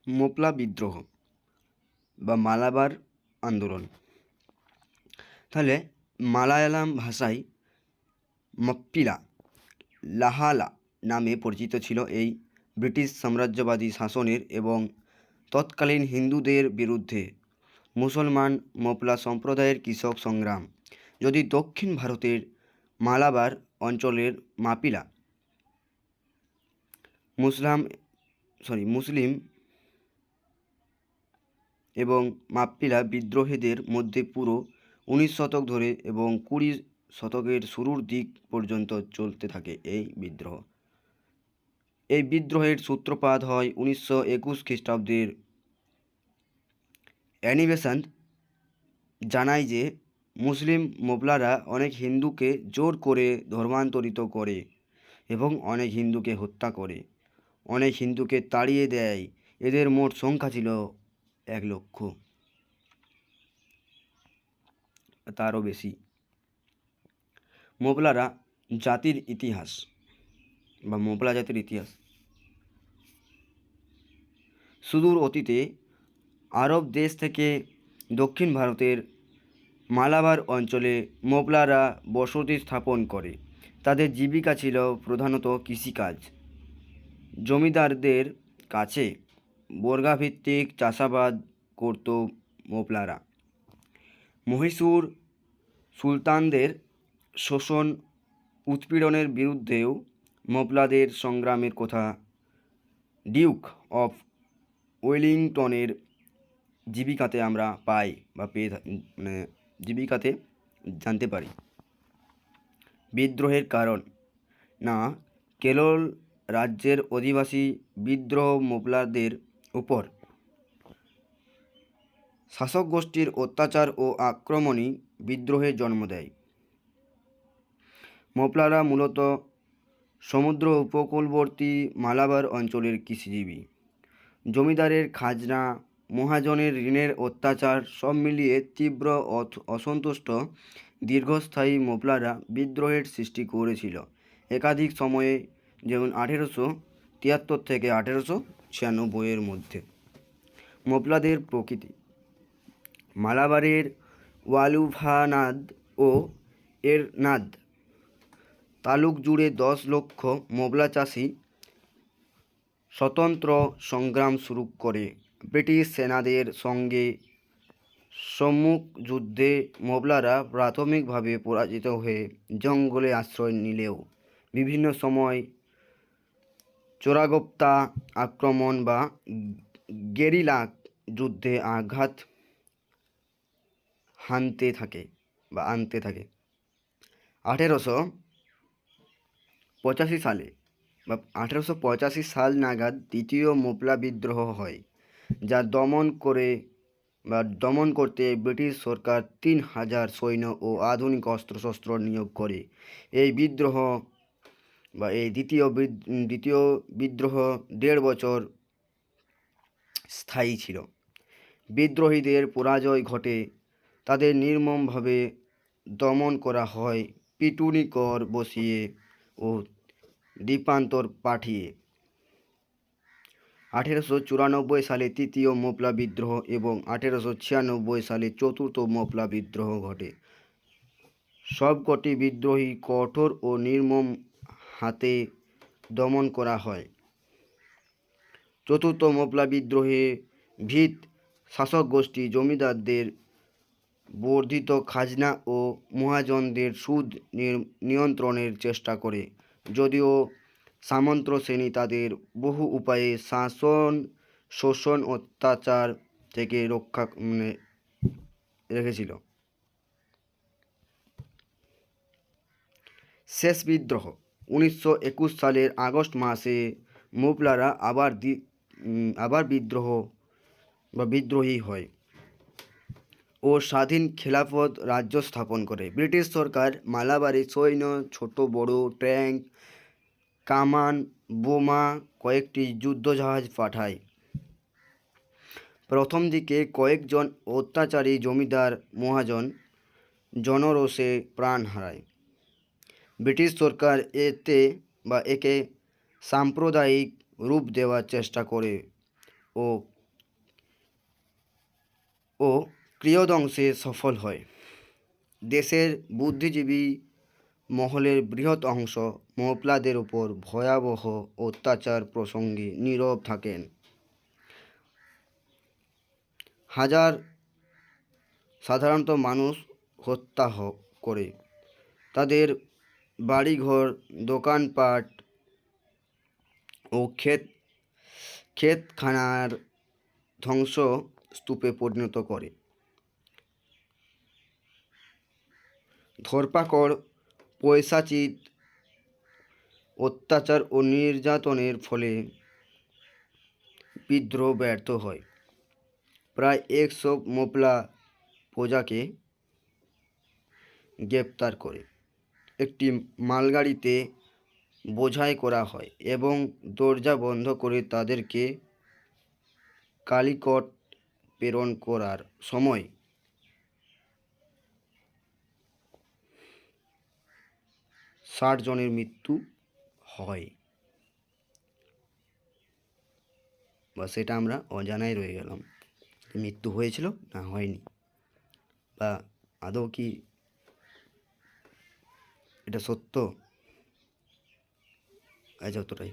মোপলা বিদ্রোহ বা মালাবার আন্দোলন। তাহলে মালায়ালাম ভাষায় মপ্পিলা লাহালা নামে পরিচিত ছিল এই ব্রিটিশ সাম্রাজ্যবাদী শাসনের এবং তৎকালীন হিন্দুদের বিরুদ্ধে মুসলমান মোপলা সম্প্রদায়ের কৃষক সংগ্রাম। যদি দক্ষিণ ভারতের মালাবার অঞ্চলের মাপিলা মুসলিম এবং মাপ্পিলা বিদ্রোহীদের মধ্যে পুরো 19 শতক ধরে এবং 20 শতকের শুরুর দিক পর্যন্ত চলতে থাকে এই বিদ্রোহ। এই বিদ্রোহের সূত্রপাত হয় 1921 খ্রিস্টাব্দের। অ্যানিবেশন জানায় যে মুসলিম মোপলারা অনেক হিন্দুকে জোর করে ধর্মান্তরিত করে এবং অনেক হিন্দুকে হত্যা করে, অনেক হিন্দুকে তাড়িয়ে দেয়। এদের মোট সংখ্যা ছিল 1 লক্ষ, তারও বেশি। মোপলারা জাতির ইতিহাস বা মোপলা জাতির ইতিহাস। সুদূর অতীতে আরব দেশ থেকে দক্ষিণ ভারতের মালাবার অঞ্চলে মোপলারা বসতি স্থাপন করে। তাদের জীবিকা ছিল প্রধানত কৃষিকাজ। জমিদারদের কাছে বর্গাভিত্তিক চাষাবাদ করত মোপলারা। মহীশূর সুলতানদের শোষণ উৎপীড়নের বিরুদ্ধেও মোপলাদের সংগ্রামের কথা ডিউক অফ ওয়েলিংটনের জীবিকাতে আমরা পাই বা জীবিকাতে জানতে পারি। বিদ্রোহের কারণ না, কেরল রাজ্যের অধিবাসী বিদ্রোহ মোপলাদের উপর শাসক গোষ্ঠীর অত্যাচার ও আক্রমণই বিদ্রোহের জন্ম দেয়। মোপলারা মূলত সমুদ্র উপকূলবর্তী মালাবার অঞ্চলের কৃষিজীবী। জমিদারের খাজনা, মহাজনের ঋণের অত্যাচার সব মিলিয়ে তীব্র অসন্তুষ্ট দীর্ঘস্থায়ী মোপলারা বিদ্রোহের সৃষ্টি করেছিল একাধিক সময়ে, যেমন 1873 থেকে 1896 মধ্যে। মোপলাদের প্রকৃতি। মালাবারের ওয়ালুভানাদ ও এরনাদ তালুক জুড়ে 10 লক্ষ মোপলা চাষি স্বতন্ত্র সংগ্রাম শুরু করে। ব্রিটিশ সেনাদের সঙ্গে সম্মুখ যুদ্ধে মোপলারা প্রাথমিকভাবে পরাজিত হয়ে জঙ্গলে আশ্রয় নিলেও বিভিন্ন সময় চোরাগোপ্তা আক্রমণ বা গেরিলা যুদ্ধে আঘাত আনতে থাকে। 1885 সাল নাগাদ দ্বিতীয় মোপলা বিদ্রোহ হয়, যা দমন করতে ব্রিটিশ সরকার 3000 সৈন্য ও আধুনিক অস্ত্রশস্ত্র নিয়োগ করে। এই দ্বিতীয় বিদ্রোহ 1.5 বছর স্থায়ী ছিল। বিদ্রোহীদের পরাজয় ঘটে, তাদের নির্মমভাবে দমন করা হয় পিটুনি কর বসিয়ে ও দ্বীপান্তর পাঠিয়ে। 1894 সালে তৃতীয় মোপলা বিদ্রোহ এবং 1896 সালে চতুর্থ মোপলা বিদ্রোহ ঘটে। সবকটি বিদ্রোহী কঠোর ও নির্মম হাতে দমন করা হয়। চতুর্থ মোপলা বিদ্রোহে ভিত শাসক গোষ্ঠী জমিদারদের বর্ধিত খাজনা ও মহাজনদের সুদ নিয়ন্ত্রণের চেষ্টা করে, যদিও সামন্ত শ্রেণী তাদের বহু উপায়ে শোষণ অত্যাচার থেকে রক্ষা রেখেছিল। শেষ বিদ্রোহ 1921 সালের আগস্ট মাসে মোপলারা আবার বিদ্রোহী হয় ও স্বাধীন খেলাফত রাজ্য স্থাপন করে। ব্রিটিশ সরকার মালাবারে সৈন্য, ছোট বড় ট্যাঙ্ক, কামান, বোমা, কয়েকটি যুদ্ধজাহাজ পাঠায়। প্রথম দিকে কয়েকজন অত্যাচারী জমিদার মহাজন জনরোষে প্রাণ হারায়। ব্রিটিশ সরকার একে সাম্প্রদায়িক রূপ দেওয়ার চেষ্টা করে ও ও ক্রিয়দংশে সফল হয়। দেশের বুদ্ধিজীবী মহলের বৃহৎ অংশ মহপ্লাদের উপর ভয়াবহ অত্যাচার প্রসঙ্গে নীরব থাকেন। সাধারণত মানুষ হত্যা করে, তাদের বাড়িঘর, দোকানপাট ও ক্ষেতখানার ধ্বংসস্তূপে পরিণত করে। ধরপাকড়, পৈশাচিক অত্যাচার ও নির্যাতনের ফলে বিদ্রোহ ব্যর্থ হয়। প্রায় 100 মোপলা প্রজাকে গ্রেপ্তার করে একটি মালগাড়িতে বোঝাই করা হয় এবং দরজা বন্ধ করে তাদেরকে কালিকট প্রেরণ করার সময় 60 জনের মৃত্যু হয়, বা সেটা আমরা অজানায় রয়ে গেলাম, মৃত্যু হয়েছিল না হয়নি, বা আদৌ কি এটা সত্য। আজ অতটাই।